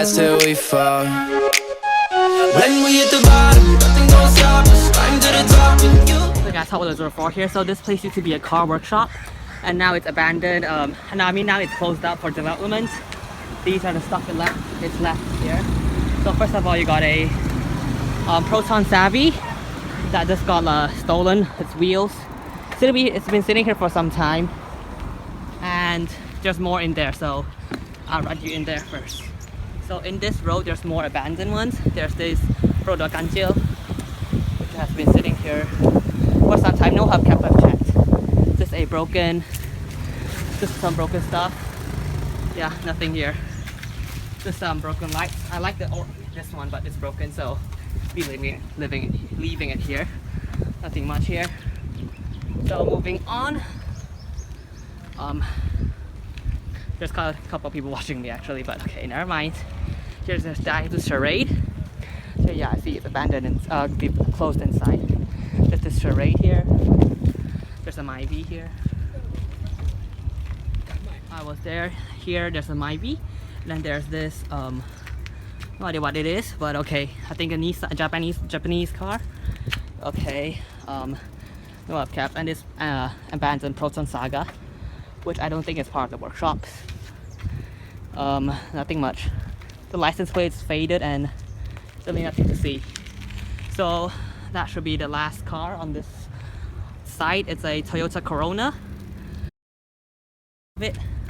rise till we fall. When we hit the bottom, nothing gonna stop us. Climb to the top with you. So guys, top of the floor here. So this place used to be a car workshop, and now it's abandoned. Now it's closed up for development. These are the stuff it's left here. So first of all, you got a Proton Savvy that just got stolen. Its wheels. It's been sitting here for some time, and there's more in there. So I'll run you in there first. So in this road, there's more abandoned ones. There's this Perodua Kancil, which has been sitting here for some time. No hubcap I've checked. Just some broken stuff. Yeah, nothing here. Just some broken lights. I like this one, but it's broken, so be leaving it here. Nothing much here. So moving on. There's a couple of people watching me actually, but okay, never mind. Here's this Daihatsu Charade. So yeah, I see it's abandoned and closed inside. There's this Charade here. There's a Myvi here. I was there. Here, there's a Myvi. Then there's this no idea what it is, but okay. I think a Nissan, Japanese car. Okay. No hubcap, and this abandoned Proton Saga, which I don't think is part of the workshops. Nothing much. The license plate's faded and really nothing to see. So that should be the last car on this site. It's a Toyota Corona.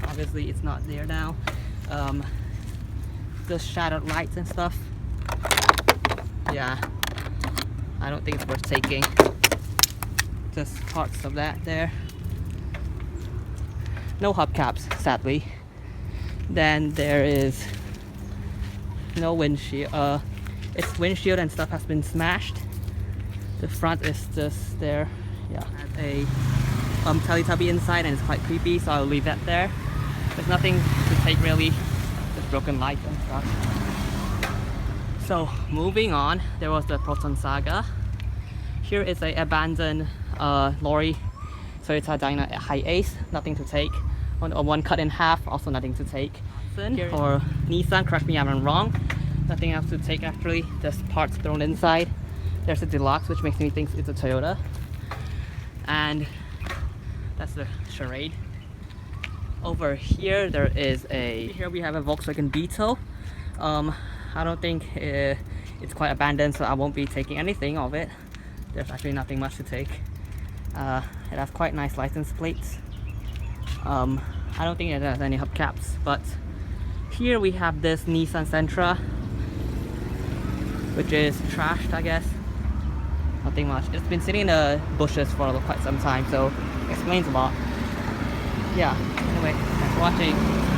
Obviously it's not there now. Just shattered lights and stuff. Yeah, I don't think it's worth taking. Just parts of that there. No hubcaps, sadly. Then there is no windshield. Its windshield and stuff has been smashed. The front is just there. Yeah, has a Teletubby inside, and it's quite creepy, so I'll leave that there. There's nothing to take really. Just broken lights and stuff. So moving on, there was the Proton Saga. Here is a abandoned Lorry Toyota Dyna Hiace. Nothing to take. One cut in half, also nothing to take. Or Nissan, correct me if I'm wrong. Nothing else to take actually, just parts thrown inside. There's a Deluxe, which makes me think it's a Toyota. And that's the Charade. Over here, here we have a Volkswagen Beetle. I don't think it's quite abandoned, so I won't be taking anything of it. There's actually nothing much to take. It has quite nice license plates. I don't think it has any hubcaps, but here we have this Nissan Sentra, which is trashed, I guess. Nothing much. It's been sitting in the bushes for quite some time, so it explains a lot. Yeah, anyway, thanks for watching.